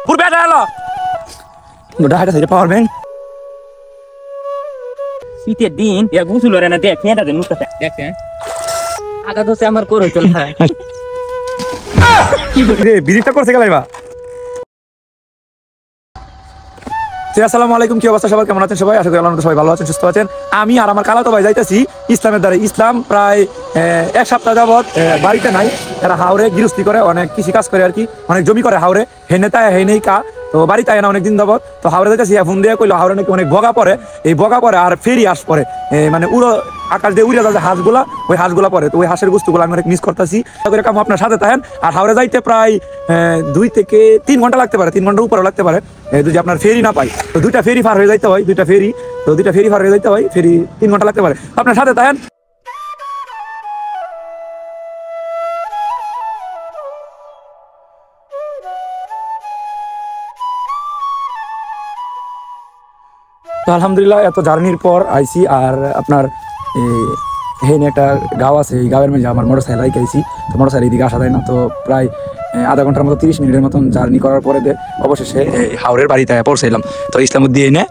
পুরো ব্যাটা এলো ডাটা সাইডে পাওয়ার ব্যাংক শীতের দিন এ গুছুল রে না দেখ এটা দেন মুস্তাফা দেখেন আগা দোষে আমার করে চল ভাই কি রে বিরিটা করতে গেলাইবা আসসালামু আলাইকুম কি অবস্থা সবার কেমন আছেন সবাই আশা করি আল্লাহর সবাই ভালো আছেন সুস্থ আছেন আমি আর আমার খালাতো ভাই যাইতাছি ইসলামের দ্বারা ইসলাম প্রায় এক সপ্তাহ যাবত বাড়িতে নাই এরা হাওরে গৃহস্থী করে অনেক কৃষি কাজ করে আর কি অনেক জমি করে হাওরে হেনে তাই হেনেই কা তো বাড়িতে আয় না অনেকদিন যাবত তো হাওরে যাইতাছি ফোন দিয়ে কইলো হাওরে নাকি অনেক বগা পরে এই বগা পরে আর ফেরি আস পরে মানে উড়ো আকাশ দিয়ে উড়ে যাচ্ছে হাঁসগুলা ওই হাঁসগুলা পরে তো ওই হাঁসের গুস্তগুলো আমি অনেক মিস করতেছি কাম আপনার সাথে থাকেন আর হাওরে যাইতে প্রায় 2 থেকে 3 ঘন্টা লাগতে পারে 3 ঘন্টার উপরে লাগতে পারে যদি আপনার ফেরি না পাই তো 2টা ফেরি পার হয়ে যাইতে হয় 2টা ফেরি পার হয়ে যাইতে হয় ফেরি 3 ঘন্টা লাগতে পারে আপনার সাথে থাকেন তো আলহামদুলিল্লাহ এত জার্নির পর আইসি আর আপনার হেন একটা গাঁও আছে এই গাঁয়ের মধ্যে আমার মোটরসাইকেল রাইকে আইসি তো মোটরসাইকেল এইদিকে আসা যায় না তো প্রায় আধা ঘন্টার মতো 30 মিনিটের মতন জার্নি করার পরে অবশেষে হাওরের বাড়িতে পৌঁছাইলাম তো ইসলামউদ্দিন এনে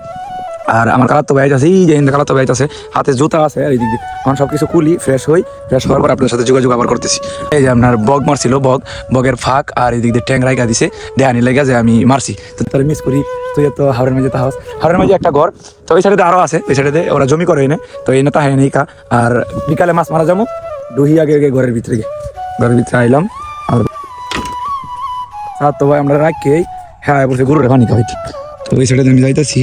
আর আমার কালার তো বাইচ আছে এই যে কালার তো বাইচ আছে হাতে জুতা আছে আর এইদিকে আমার সব কিছু কুলি ফ্রেশ হওয়ার পর আপনার সাথে যোগাযোগ আবার করতেছি এই যে আপনার বগ মারছিল বগের ফাঁক আর এইদিক দিয়ে ট্যাং রাইকা দিছে দেহানি লেগে যে আমি মারছি তো তাহলে মিস করি তুই তো হাওরের মাঝে তাহাস হাওরের মাঝে একটা ঘর তো ওই সাইডে আরও আছে ওই সাইডে ওরা জমি করে এনে তো এনে তাহাই নেই কা আর বিকালে মাছ মারা যাবো ডুহি আগে ঘরের ভিতরে আইলাম আর তো ভাই আমরা রাখি হ্যাঁ বলছে গরুটা পানি খাওয়াই তো ওই সাইডে আমি যাইতেছি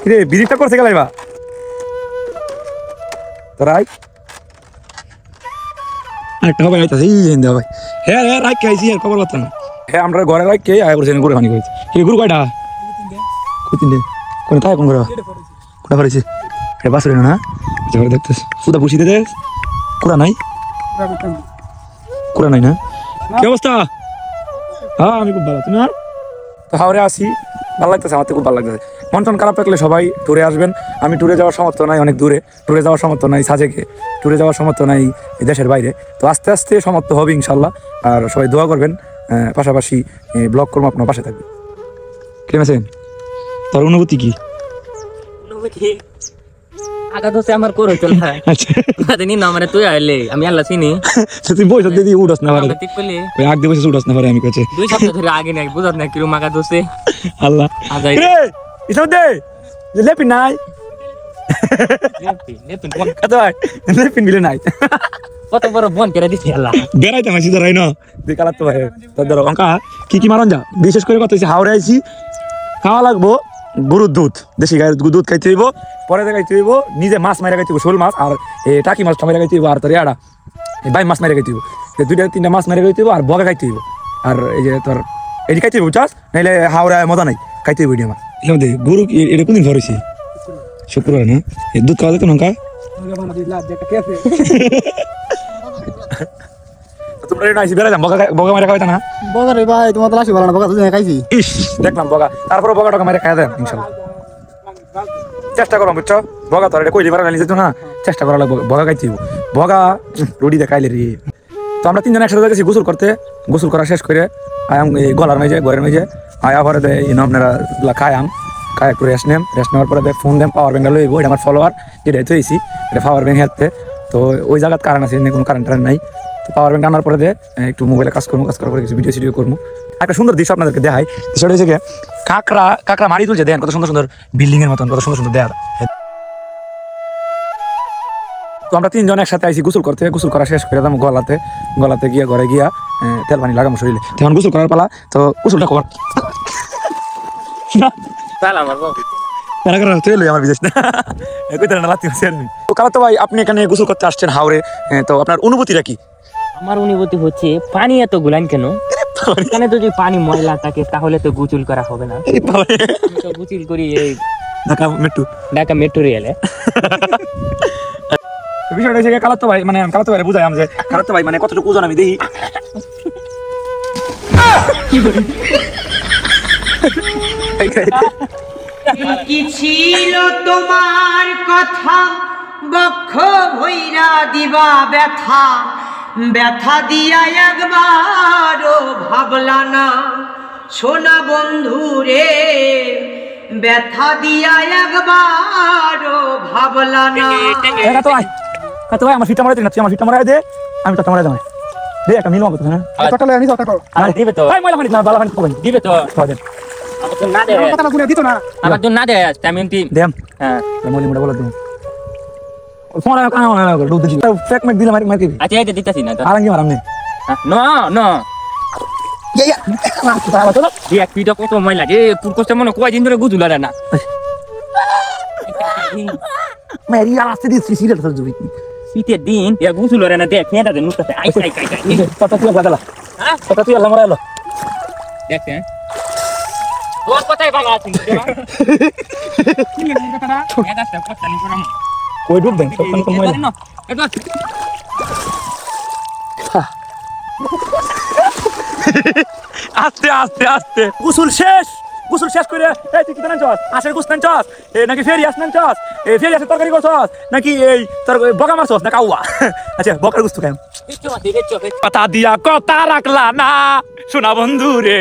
রে বিরিটা করতে গেলাইবা তোরাই একটা হবে আইতাছি এই ভাই হ্যাঁ রাখ খাইছি আর খবর কথা না হ্যাঁ আমরা ঘরে রাখ কে আয় বলছেন গরু পানি খাইছি এই গরু কয়টা কোতিনদে কোন তাই কোন গরু কোটা পারিছে এটা বাসরে না যখন দেখতেছ সুদা পুষি দে কুড়া নাই না কি অবস্থা হ্যাঁ আমি খুব ভালো তুমি আর তো হাওড়ে আসি ভালো লাগতেছে আমার খুব ভালো লাগতেছে মন টন খারাপ থাকলে সবাই ট্যুরে আসবেন আমি ট্যুরে যাওয়ার সামর্থ্য নাই অনেক দূরে ট্যুরে যাওয়ার সামর্থ্য নাই সাজেকে ট্যুরে যাওয়ার সামর্থ্য নাই দেশের বাইরে তো আস্তে আস্তে সামর্থ্য হবে ইনশাল্লাহ আর সবাই দোয়া করবেন পাশাপাশি ব্লগ করবো আপনার পাশে থাকবে কেমন আছেন তোর অনুভূতি কি আগা দোষে আমার করে চল ভাই আচ্ছা দিন না মানে তুই আইলে আমি আল্লাহ চিনি তুই বইস দিদি উড়স না পারে ঠিক করলি ওই আগ দিয়ে বসে উড়স না পারে আমি কাছে 2 সপ্তাহ ধরে আগে নাই বুঝছ না কিরম আগা দোষে আল্লাহ আজাই রে ইসব দে লেপি নাই লেপিন কত ভাই লেপিন বিলে নাই কত বড় বন করে দিছি আল্লাহ বেড়াইতে মাসি ধরাই না দেখালা তো ভাই তোর ধরো অঙ্কা কি মারন যা বিশেষ করে কত হইছে হাওড়ে আইছি খাওয়া লাগবো গরুর দুধ দেশি গায়ের দুধ খাইতে হইব পরে খাইতে হইব নিজে মাছ মারা খাইতে হইব শোল মাছ আর টাকি মাছ মারা খাইতে হইব আর তোর এড়া বাই মাছ মারা খাইতে হইব 2-3টা মাছ মারা খাইতে হইব আর বগা খাইতে হইব আর এই যে তোর এটি খাইতে হইব চাষ নাইলে হাওড়ায় মজা নাই খাইতে হইব আমার এলাম দে গরু এটা কোনদিন ঘর হয়েছে শুক্রবার না এই দুধ খাওয়া যেত নঙ্কা তোমরা এটা আইসি বেড়া যাম বগা মারা খাইতা না বগা রে ভাই তোমার তো লাসি ভালো না বগা তুই খাইছি ইস দেখলাম বগা তারপরে বগা টাকা মারা খাইয়া দেন ইনশাল্লাহ চেষ্টা করো বুঝছো বগা তোর এটা কইলি মারা নিছে তো না চেষ্টা করা লাগবে বগা খাইতে বগা রুটি দেখাইলে রে তো আমরা 3 জন একসাথে গেছি গোসল করা শেষ করে আয়াম এই গলার মেজে ঘরের মেজে আয়া পরে দেয় আপনারা খায়াম খায় একটু রেস্ট নেওয়ার পরে ফোন দেন পাওয়ার ব্যাংক লইব এটা আমার ফলোয়ার যেটা থইছি এটা পাওয়ার ব্যাংক হাতে তো ওই জায়গার কারণ আছে কোনো কারেন্ট নাই তো পাওয়ার ব্যাংক আনার পরে একটু মোবাইলে কাজ করার পরে কিছু ভিডিও করবো একটা সুন্দর দৃশ্য আপনাদেরকে দেখাই সেটা হচ্ছে গিয়ে কাঁকড়া মারি তুলছে দেন কত সুন্দর বিল্ডিং এর মতন কত সুন্দর দেয়া তো আমরা 3 জন একসাথে আইসি গোসল করা শেষ করে দাম গলাতে গিয়া ঘরে গিয়া তেল পানি লাগামো শরীরে তখন গোসল করার পালা তো গোসলটা কর ভাই আপনি এখানে গোসল করতে আসছেন হাওড়ে তো আপনার অনুভূতিটা কি আমার অনুভূতি হচ্ছে পানি এত গুলান কেন এখানে তো যদি পানি ময়লা থাকে তাহলে তো গোসল করা হবে না আমি তো গোসল করি এই ঢাকা মেট্রো রেলে বিষয়টা হচ্ছে কালাতো ভাই মানে কালাতো ভাই বুঝাই আমি যে কালাতো ভাই মানে কতটুকু ওজন আমি দেখি কি ছিল তোমার কথা বক্ষ ভৈরা দিবা ব্যথা ব্যথা দিয়া একবারও ভাবলা না সোনা বন্ধু রে, ব্যথা দিয়া একবারও ভাবলা না। কত ভাই আমার ফিটা মারাই দে না, তুই আমার ফিটা মারাই দে, আমি তোটা মারাই দেব দে, একটা মিল মাগো না টাকা লাগে নি টাকা আর দিবে তো ভাই ময়লা পানি না, বালা পানি কই দিবে তো দেন আমার তো না দে, টাকা গুনে দিত না আমার তো না দে আমি এমনি দেম হ্যাঁ মলি মোটা বলা দেব ফোন আর কানা না ডুব দিছি ফেক মেক দিলে মারি মারি আচ্ছা এই দিতাছি না তো আরাঙ্গি মারাম নে নো নো ইয়া তাহলে তো এই এক পিটা কত ময়লা রে তোর কষ্ট মনে কয়দিন ধরে গুজুলা রে না মেরি আস্তে দিছি সিরিয়াল ধরে জুই শীতের দিন এ গুজুলা রে না দেখ খেটা দে নুসতে আই আই আই তটা তুই লাগালা হ্যাঁ তটা তুই আল্লাহ মারালো দেখতে তোর কথাই ভালো আছে কি রে কথাটা এটা সব কথা নি করাম কই ডুব দেন সব কোন ময়লা না এটা আস্তে আস্তে আস্তে গোসল শেষ করে এই তুই কি নাচছস আশের গোস নাচছস নাকি ফেরি আস নাচছস ফেরি আসে তরকারি করছস নাকি এই তোর বকা মারছস না কাউয়া আচ্ছা বকার গোস তো কেন কথা দিয়া কথা রাখলা না সোনা বন্ধু রে,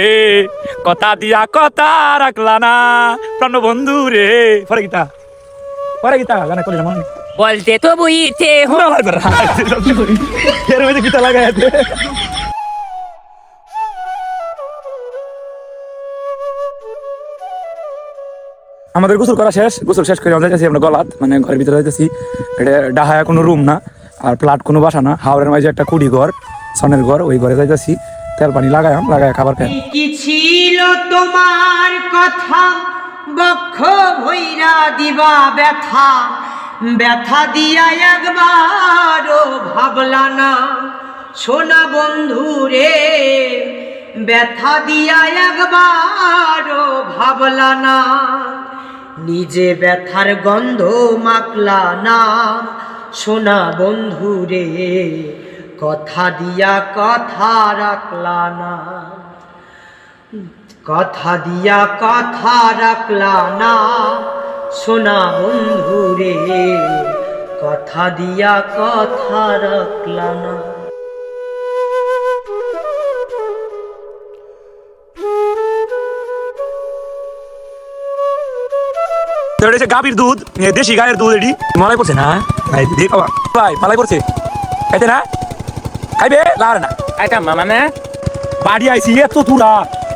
কথা দিয়া কথা রাখলা না প্রাণ বন্ধু রে। পরে গীতা গানে কলি না মনে বলতে তো বুইতে হোনা লাগবে এর মধ্যে গীতা লাগায় দে। আমাদের গোসল করা শেষ, গোসল শেষ করে আমরা যাইতেছি আমরা গলাত, মানে ঘরের ভিতরে যাইতেছি। এটা ডাহায়া কোনো রুম না আর ফ্ল্যাট কোনো বাসা না, হাওড়ের মাঝে একটা কুড়ি ঘর, সনের ঘর, ওই ঘরে যাইতেছি। তেল পানি লাগায় খাবার খাই। কি ছিল তোমার কথা বক্ষ ভৈরা দিবা ব্যথা, ব্যথা দিয়া একবারও ভাবলা না সোনা বন্ধু রে, ব্যথা দিয়া একবারও ভাবলা না। নিজে ব্যথার গন্ধ মাখলা না সোনা বন্ধু রে, কথা দিয়া কথা রাখলা না, কথা দিয়া কথা রাখলা না সোনা বন্ধু রে, কথা দিয়া কথা রাখলা না। গাভীর দুধ, দেশি গায়ের দুধ, এটি মালাই পড়ছে না ভাই, মালাই পড়ছে খাইতে না, খাইবে লার না এটা মামা না বাড়ি আইছি এত দূরা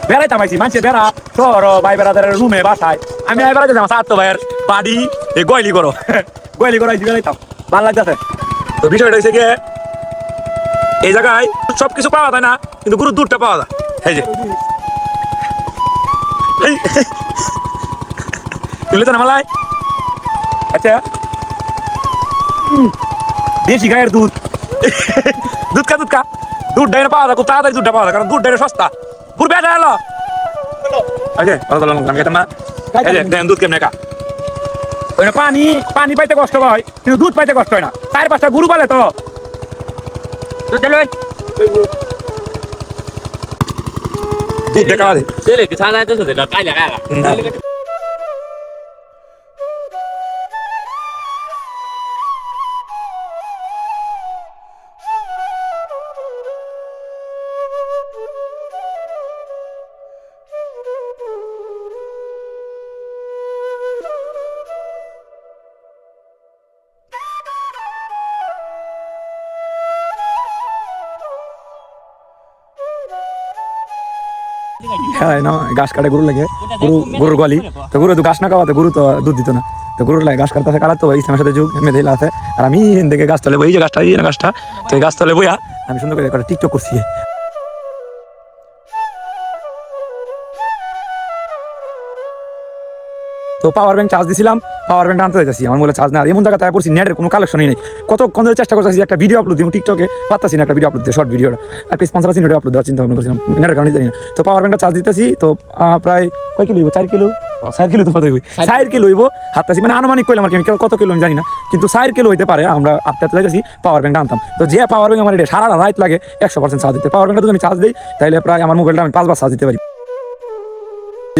বেড়াইতাম, আইছি মানুষের বেড়া তোর ভাই বেড়াদের রুমে বাসায়, আমি বেড়াইতে যাবো সাত ভাইয়ের বাড়ি গয়লি করো গয়লি করো আইছি বেড়াইতাম, ভালো লাগতেছে। তো বিষয়টা হয়েছে গিয়ে এই জায়গায় সবকিছু পাওয়া যায় না, কিন্তু গরুর দুধটা পাওয়া যায়। এই যে তুলে তো না মালাই, আচ্ছা দেশি গায়ের দুধ, দুধ ডাইরে পাওয়া যায় খুব তাড়াতাড়ি, দুধটা পাওয়া যায় কারণ দুধ ডাইরে সস্তা। পুরো বেটা এলো দুধ কেমন একা পানি পাইতে কষ্ট হয় কিন্তু দুধ পাইতে কষ্ট হয় না। 4-5টা গরু পালে তো দুধ দেখা হ্যাঁ না ঘাস কাটে গরু লাগে, গরুর গলি তো গরু তো ঘাস না খাওয়াতে গরু তো দুধ দিত না, তো গরুর লাগে ঘাস কাটতে কাটাতো ইসলামের সাথে যুগ মেধে আছে। আর আমি দেখে গাছ তলে বই, যে গাছটা এই গাছটা, তো এই গাছ তলে বইয়া আমি সুন্দর করে টিকটক করছি। তো পাওয়ার ব্যাংক চার্জ দিছিলাম, পাওয়ার ব্যাংক আনতে যাচ্ছি, আমার মোবাইলে চার্জ না, এমন জায়গায় তাই পড়ছি নেটের কোনো কালেকশনই নেই। কতক্ষণ ধরে চেষ্টা করতেছি একটা ভিডিও আপলোড দিব টিকটকে, পারতাছি না একটা ভিডিও আপলোড দিতে, শর্ট ভিডিওটা একটা স্পন্সর আছে ভিডিও আপলোড দেওয়ার চিন্তা ভাবনা করছিলাম, নেটের কারণে জানি না। তো পাওয়ার ব্যাংকটা চার্জ দিতেছি, তো প্রায় কয় কিলো হইব, 4 কিলো তো কত হইব, 4 কিলো হইব হাততাছি, মানে আনুমানিক কইলাম আর কি, আমি কত কিলো আমি জানি না, কিন্তু 4 কিলো হইতে পারে। আমরা আপতে যাইতেছি পাওয়ার ব্যাংকটা আনতাম, তো যে পাওয়ার ব্যাংক আমার এটা সারা রাত লাগে 100% চার্জ দিতে। পাওয়ার ব্যাংকটা যদি আমি চার্জ দিই তাহলে প্রায় আমার মোবাইলটা আমি 5 বার চার্জ দিতে পারি।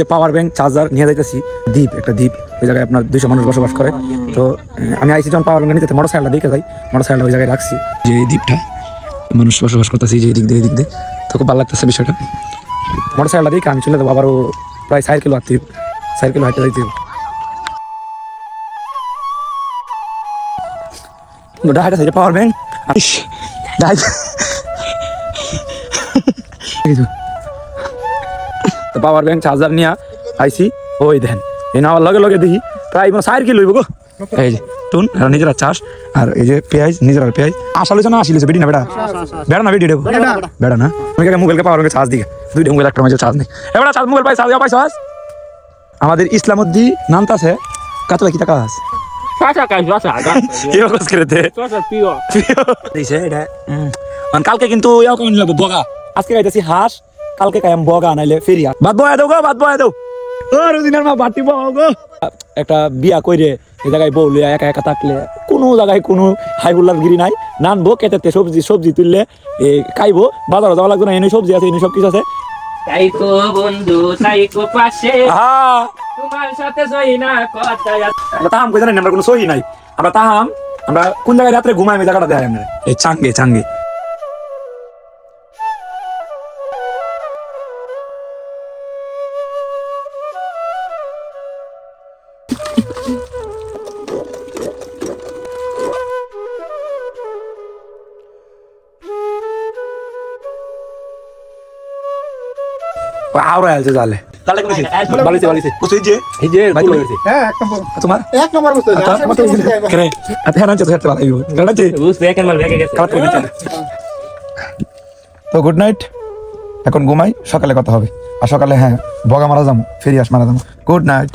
যে পাওয়ার ব্যাংক চার্জার নিয়ে যাইতেছি দ্বীপ, একটা দ্বীপ, ওই জায়গায় আপনার 200 মানুষ বসবাস করে। তো আমি আইসি যখন পাওয়ার ব্যাংক নিতে মোটরসাইকেলটা দেখে যাই, মোটরসাইকেলটা ওই জায়গায় রাখছি, যে দ্বীপটা মানুষ বসবাস করতেছি যে এদিক দিয়ে তো খুব ভালো লাগতেছে বিষয়টা। মোটর সাইকেলটা দিকে আমি চলে যাবো, আবারও প্রায় 4 কিলো হাঁটতে 4 কিলো হাঁটতে যাইতে হাঁটা power bank power bank charger নিয়ে আইসি ওই দেন এই নেওয়ার লগে লগে দেখি প্রায় 4 কিলো হইব গো। এই যে টুন নিজেরা চাষ আর এই যে পেঁয়াজ নিজেরা পেঁয়াজ আসলে না আসলে বেটি না বেটা বেড়া না বেটি বেড়া না আমি মোবাইলকে পাওয়ার ব্যাংকে চার্জ দিকে 2টা মোবাইল একটা মাঝে চার্জ নেই এবার চার্জ মোবাইল পাই চার্জ পাইছাস আমাদের ইসলামউদ্দি নামটা আছে কত কি টাকা আছে কালকে কিন্তু বগা আজকে খাইতেছি হাঁস কালকে খাইম বগা নাইলে ফেরিয়া বাদ বয়া দেও গো বাদ বয়া দেও রোজিনার মা বাটি বও গো। একটা বিয়া কইরে এই জায়গায় বউ লইয়া একা একা থাকলে কোনো জায়গায় কোনো হাইবুল্লার গিরি নাই নানবো কেটেতে সবজি তুললে খাইবো বাজারও যাওয়া লাগবে না এনে সবজি আছে এনে সব কিছু আছে তাইকো বন্ধু তাইকো পাশে তোমার সাথে সই না কথা আমরা তাহাম কই জানেন আমরা কোনো সহি নাই আমরা তাহাম আমরা কোন জায়গায় রাত্রে ঘুমাই আমি জায়গাটা দেখাই আমরা এই চাঙ্গে আওরা আলছে জালে তালে কোন বালিছে বুঝছিস যে এই যে ভাই কইছে হ্যাঁ এক নম্বর তোমার এক নম্বর বুঝতে করে আতে হানা চতে ভালো হইব গাড়াতে বুঝতে এক মাল ভেগে গেছে তো গুড নাইট এখন ঘুমাই সকালে কথা হবে আর সকালে হ্যাঁ বগা মারা যাবো ফেরিয়াস মারা যাবো গুড নাইট।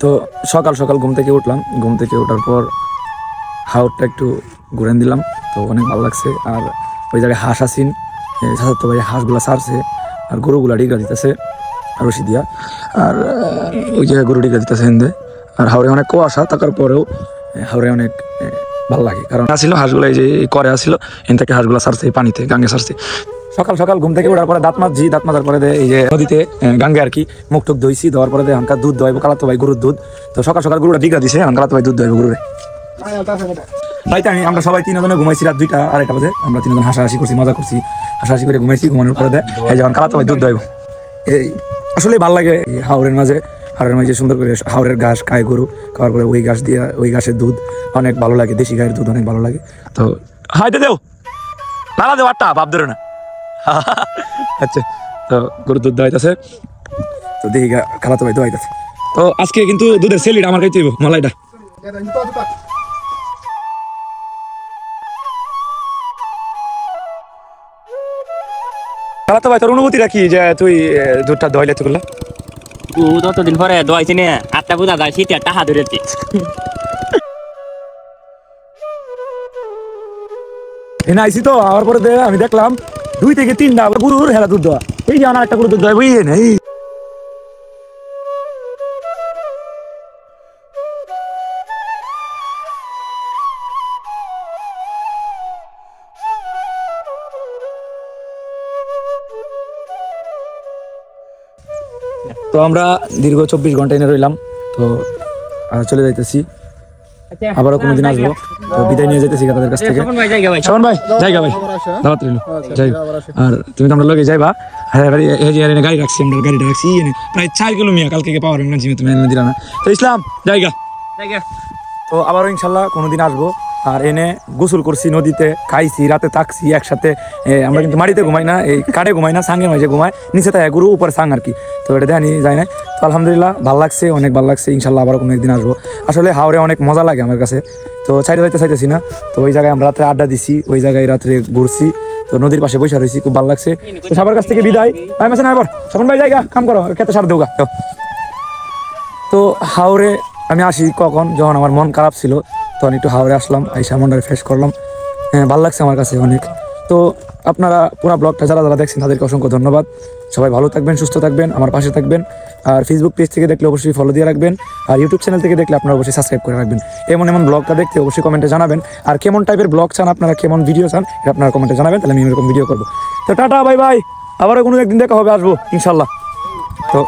তো সকাল ঘুম থেকে উঠলাম ঘুম থেকে ওঠার পর হাওরটা একটু ঘুরেন দিলাম তো অনেক ভালো লাগছে আর ওই জায়গায় হাঁস আসিন সাধারণত ভাই হাঁসগুলা ছাড়ছে আর গরুগুলা ডিগা দিতেছে আর রশি দিয়া আর ওই জায়গায় গরু ডিগা দিতেছে হিন্দে আর হাওড়ে অনেক কুয়াশা থাকার পরেও হাওড়ে অনেক ভালো লাগে কারণ আসছিল হাঁসগুলো এই যে করে আসছিল এন থেকে হাঁসগুলা ছাড়ছে পানিতে গাঙ্গে ছাড়ছে। সকাল ঘুম থেকে ওঠার পরে দাঁত মাজার পরে এই যে নদীতে গাঙ্গে আর কি মুখ টুক ধুইছি দেওয়ার পরে হালকা দুধ দোয়াইবো কালাতো ভাই গরুর দুধ তো সকাল গরুটা ডিগা দিছে কালাতো ভাই দুধ দোয়াইবো গরুরে তাইতে আমরা সবাই 3 জনে ঘুমাইছি রাত 2টা 2:30 বাজে আমরা 3 জন হাসাহাসি করছি মজা করছি হাসাহাসি করে ঘুমাইছি ঘুমানোর পরে এই যখন কালাতো ভাই দুধ দোয়াইবো এই আসলে ভালো লাগে হাওরের মাঝে সুন্দর করে হাওরের ঘাস খায় গরু খাওয়ার পরে ওই ঘাস দিয়ে ওই ঘাসের দুধ অনেক ভালো লাগে দেশি গায়ের দুধ অনেক ভালো লাগে তো হাইতে দেও লালা দেও আটটা ভাব ধরে না আচ্ছা তো গরুর দুধ দোয়াইতেছে তো দেখি খালাতো ভাই দোয়াইতেছে তো আজকে কিন্তু দুধের সেলিটা আমার খাইতে হইব মালাইটা খালাতো ভাই তোর অনুভূতি রাখি যে তুই দুধটা দোয়াইলে তুই ততদিন পরে দোয়াইছি না 8টা বুঝা যায় শীতে টাহা ধরেছি এনে আইসি তো আর পরে আমি দেখলাম 2 থেকে 3টা গরুর হেলা দুধ দেওয়া এই যে আমার একটা গরু দুধ দেওয়া বুঝিয়ে নেই তো আমরা দীর্ঘ 24 ঘন্টা এনে রইলাম তো চলে যাইতেছি আবারও কোনোদিন আসবো তো বিদায় নিয়ে যেতেছি তাদের কাছ থেকে শোন ভাই জায়গা ভাই দাওয়াত রইল যাই আর তুমি তো আমরা লগে যাইবা গাড়ি রাখছি আমরা গাড়িটা রাখছি প্রায় 4 কিলো মিয়া কালকে পাওয়ার তুমি এনে দিলা না তো ইসলাম জায়গা তো আবারও ইনশাল্লাহ কোনোদিন আসবো আর এনে গোসল করছি নদীতে খাইছি রাতে থাকছি একসাথে আমরা কিন্তু মাটিতে ঘুমাই না এই কাঠে ঘুমাই না সাঙ্গের মাঝে ঘুমাই নিচে থাকে গরু উপরে সাং আর কি তো এটা দেখানি যায় না তো আলহামদুলিল্লাহ ভালো লাগছে অনেক ভালো লাগছে ইনশাল্লাহ আবারও কোনো একদিন আসবো আসলে হাওড়ে অনেক মজা লাগে আমার কাছে তো চাইতেছি না তো ওই জায়গায় আমরা রাত্রে আড্ডা দিছি ওই জায়গায় রাত্রে ঘুরছি তো নদীর পাশে বসে রয়েছি খুব ভালো লাগছে তো সবার কাছ থেকে বিদায় ভাই মাসে না এবার সখন ভাই জায়গা কাম করো খেতে সার দেওগা তো হাওড়ে আমি আসি কখন যখন আমার মন খারাপ ছিল তখন একটু হাওড়ে আসলাম আইসা মনটা ফ্রেশ করলাম ভালো লাগছে আমার কাছে অনেক তো আপনারা পুরো ব্লগটা যারা দেখছেন তাদেরকে অসংখ্য ধন্যবাদ সবাই ভালো থাকবেন সুস্থ থাকবেন আমার পাশে থাকবেন আর ফেসবুক পেজ থেকে দেখলে অবশ্যই ফলো দিয়ে রাখবেন আর ইউটিউব চ্যানেল থেকে দেখলে আপনারা অবশ্যই সাবস্ক্রাইব করে রাখবেন এমন ব্লগটা দেখতে অবশ্যই কমেন্টে জানাবেন আর কেমন টাইপের ব্লগ চান আপনারা কেমন ভিডিও চান এটা আপনারা কমেন্টে জানাবেন তাহলে আমি এরকম ভিডিও করবো তো টাটা বাই বাই আবারও কোনো একদিন দেখা হবে আসবো ইনশাল্লাহ তো